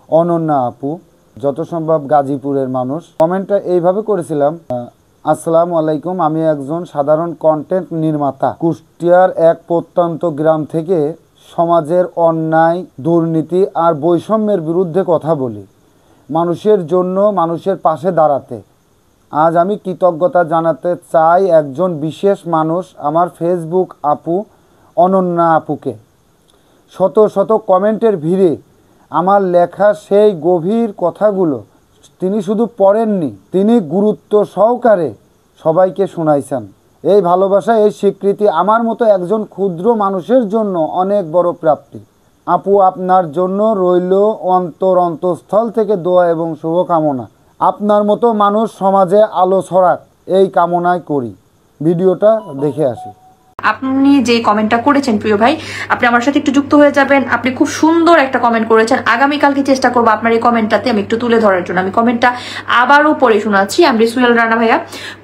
অনন্যা আপু, যত সম্ভব গাজীপুরের মানুষ। কমেন্টটা এইভাবে করেছিলাম, আসসালামু আলাইকুম, আমি একজন সাধারণ কন্টেন্ট নির্মাতা, কুষ্টিয়ার এক প্রত্যন্ত গ্রাম থেকে সমাজের অন্যায়, দুর্নীতি আর বৈষম্যের বিরুদ্ধে কথা বলি, মানুষের জন্য, মানুষের পাশে দাঁড়াতে। আজ আমি কৃতজ্ঞতা জানাতে চাই একজন বিশেষ মানুষ, আমার ফেসবুক আপু অনন্যা আপুকে। শত শত কমেন্টের ভিড়ে আমার লেখা সেই গভীর কথাগুলো তিনি শুধু পড়েননি, তিনি গুরুত্ব সহকারে সবাইকে শোনাইছেন। এই ভালোবাসা, এই স্বীকৃতি আমার মতো একজন ক্ষুদ্র মানুষের জন্য অনেক বড় প্রাপ্তি। আপু, আপনার জন্য রইল অন্তরস্থল থেকে দোয়া এবং শুভকামনা। আপনার মতো মানুষ সমাজে আলো ছড়াক, এই কামনাই করি। ভিডিওটা দেখে আসি। আপনি যে কমেন্টটা করেছেন প্রিয় ভাই, আপনি আমার সাথে একটু যুক্ত হয়ে যাবেন। আপনি খুব সুন্দর একটা কমেন্ট করেছেন। আগামীকালকে চেষ্টা করবো আপনার এই কমেন্টটাতে আমি একটু তুলে ধরার জন্য। আমি কমেন্টটা আবারও পড়ে শোনাচ্ছি। আমি সুহেল রানা ভাইয়া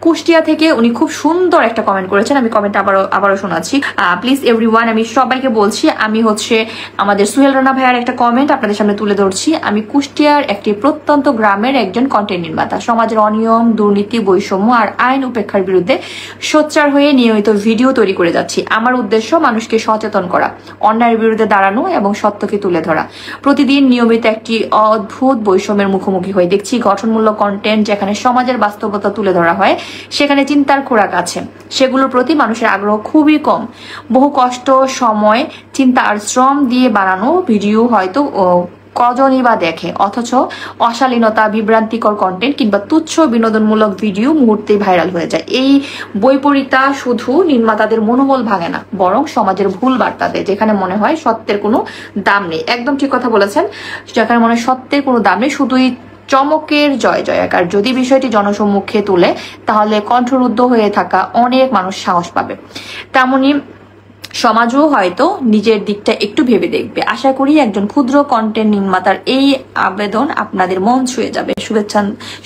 কুষ্টিয়া থেকে, উনি খুব সুন্দর একটা কমেন্ট করেছেন। আমি কমেন্টটা আবারও শোনাচ্ছি। প্লিজ এভরিওয়ান, আমি সবাইকে বলছি, আমি হচ্ছে আমাদের সুহেল রানা ভাইয়ার একটা কমেন্ট আপনাদের সামনে তুলে ধরছি। আমি কুষ্টিয়ার একটি প্রত্যন্ত গ্রামের একজন কন্টেন্ট নির্মাতা, সমাজের অনিয়ম, দুর্নীতি, বৈষম্য আর আইন উপেক্ষার বিরুদ্ধে সোচ্চার হয়ে নিয়মিত ভিডিও তৈরি করে যাচ্ছি। আমার উদ্দেশ্য মানুষকে সচেতন করা, অন্যায়ের বিরুদ্ধে দাঁড়ানো এবং সত্যকে তুলে ধরা। প্রতিদিন নিয়মিত একটি অদ্ভুত বৈষম্যের মুখোমুখি হয়ে দেখছি গঠনমূলক কন্টেন্ট যেখানে সমাজের বাস্তবতা তুলে ধরা হয়, সেখানে চিন্তার খোরাক আছে। সেগুলোর প্রতি মানুষের আগ্রহ খুবই কম। বহু কষ্ট, সময়, চিন্তা আর শ্রম দিয়ে বানানো ভিডিও হয়তো কজনই বা দেখে, অথচ অশালীনতা, বিভ্রান্তিকর কন্টেন্ট কিংবা তুচ্ছ বিনোদনমূলক ভিডিও মুহূর্তেই ভাইরাল হয়ে যায়। এই বৈপরীতা শুধু নির্মাতাদের মনোবল ভাঙে না, বরং সমাজের ভুল বার্তা দেয়, যেখানে মনে হয় সত্যের কোনো দাম নেই। একদম ঠিক কথা বলেছেন, যেখানে মনে হয় সত্যের কোনো দাম নেই, শুধুই চমকের জয় জয়াকার। যদি বিষয়টি জনসম্মুখে তুলে, তাহলে কণ্ঠরুদ্ধ হয়ে থাকা অনেক মানুষ সাহস পাবে। তেমনি সমাজও হয়তো নিজের দিকটা একটু ভেবে দেখবে। আশা করি একজন ক্ষুদ্র কন্টেন্ট নির্মাতার এই আবেদন আপনাদের মন ছুঁয়ে যাবে। শুভেচ্ছা,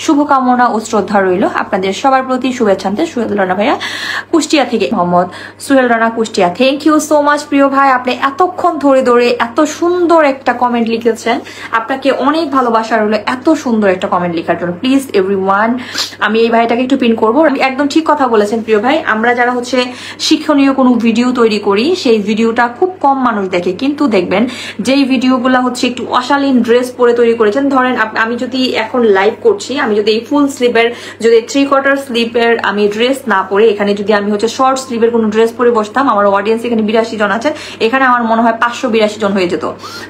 শুভকামনা ও শ্রদ্ধা রইল আপনাদের সবার প্রতি। শুভেচ্ছান্তে সুহেল রানা ভাইয়া কুষ্টিয়া থেকে, Mohammad Suhel Rana Kushtia. Thank you so much প্রিয় ভাই, আপনি এতক্ষণ ধরে এত সুন্দর একটা কমেন্ট লিখেছেন। আপনাকে অনেক ভালোবাসা রইল এত সুন্দর একটা কমেন্ট লেখার জন্য। প্লিজ এভরিওয়ান, আমি এই ভাইটাকে একটু পিন করবো। একদম ঠিক কথা বলেছেন প্রিয় ভাই, আমরা যারা হচ্ছে শিক্ষণীয় কোনো ভিডিও তৈরি করি, সেই ভিডিওটা খুব কম মানুষ দেখে, কিন্তু দেখবেন যেই ভিডিওগুলো হচ্ছে একটু অশালীন ড্রেস পরে তৈরি করেছেন, ধরেন আমি যদি এখন লাইভ করছি, আমি যদি এই ফুল স্লিভের, যদি 3/4 স্লিভের আমি ড্রেস না পরে, এখানে যদি আমি হচ্ছে শর্ট স্লিভের কোনো ড্রেস পরে বসতাম, আমার অডিয়েন্স এখানে 82 জন আছেন, এখানে আমার মনে হয় 582 জন হয়ে যেত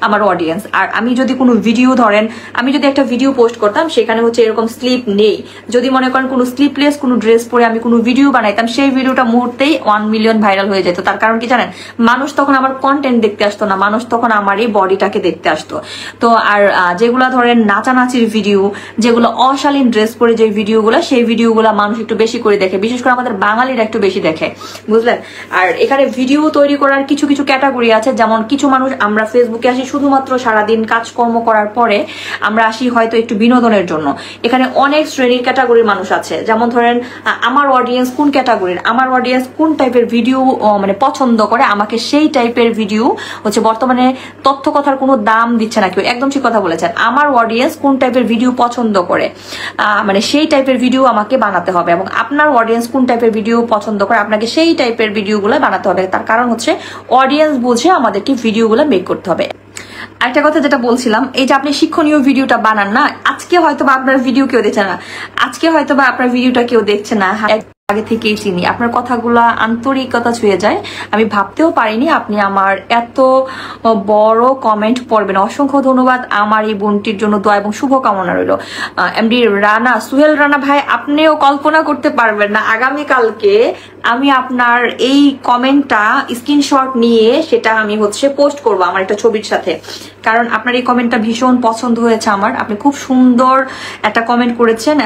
আমার অডিয়েন্স। আর আমি যদি কোনো ভিডিও, ধরেন আমি যদি একটা ভিডিও পোস্ট করতাম, সেখানে হচ্ছে এরকম স্লিপ নেই, যদি মনে করেন কোনো স্লিপলেস কোনো ড্রেস পরে আমি কোনো ভিডিও বানাইতাম, সেই ভিডিওটা মুহূর্তেই 1 মিলিয়ন ভাইরাল হয়ে যেত। তার কারণ কি জানেন, মানুষ তখন আমার কন্টেন্ট দেখতে আসতো না, মানুষ তখন আমার এই বডিটাকে দেখতে আসতো। তো আর যেগুলা ধরেন নাচানাচির ভিডিও, যেগুলো অশালীন ড্রেস পরে যে ভিডিওগুলো, সেই ভিডিওগুলো মানুষ একটু বেশি করে দেখে, বিশেষ করে আমাদের বাঙালিরা একটু বেশি দেখে, বুঝলেন। আর এখানে ভিডিও তৈরি করার কিছু কিছু ক্যাটাগরি আছে, যেমন কিছু মানুষ আমরা ফেসবুকে আসি শুধুমাত্র সারাদিন কাজকর্ম করার পরে আমরা আসি হয়তো একটু বিনোদনের জন্য। এখানে অনেক শ্রেণীর ক্যাটাগরির মানুষ আছে, যেমন ধরেন আমার অডিয়েন্স কোন ক্যাটাগরির, আমার অডিয়েন্স কোন টাইপের ভিডিও মানে পছন্দ করে, আমাকে সেই টাইপের ভিডিও হচ্ছে, বর্তমানে তথ্য কথার কোনো দাম দিচ্ছে না কেউ। একদম ঠিক কথা বলেছেন, আমার অডিয়েন্স কোন টাইপের ভিডিও পছন্দ করে, মানে সেই টাইপের ভিডিও আমাকে বানাতে হবে, এবং আপনার অডিয়েন্স কোন টাইপের ভিডিও পছন্দ করে, আপনাকে সেই টাইপের ভিডিওগুলো বানাতে হবে। তার কারণ হচ্ছে অডিয়েন্স বুঝে আমাদেরকে ভিডিওগুলো মেক করতে হবে। আরেকটা কথা যেটা বলছিলাম, এই যে আপনি শিক্ষণীয় ভিডিওটা বানান না, আজকে হয়তো বা আপনার ভিডিও কেউ দেখছে না, আজকে হয়তো বা আপনার ভিডিওটা কেউ দেখছে না, আগে থেকেই চিনি, আপনার কথাগুলা আন্তরিকতা ছুঁয়ে যায়। আমি ভাবতেও পারিনি আপনি আমার এত বড় কমেন্ট পড়বেন। অসংখ্য ধন্যবাদ। আমার এই বোনটির জন্য দোয়া এবং শুভকামনা রইল। এমডি রানা, সুহেল রানা ভাই, আপনিও কল্পনা করতে পারবেন না, আগামীকালকে আমি আপনার এই কমেন্টটা স্ক্রিনশট নিয়ে সেটা আমি হচ্ছে পোস্ট করব আমার একটা ছবির সাথে, কারণ আপনার এই কমেন্টটা ভীষণ পছন্দ হয়েছে আমার। আপনি খুব সুন্দর একটা কমেন্ট করেছেন।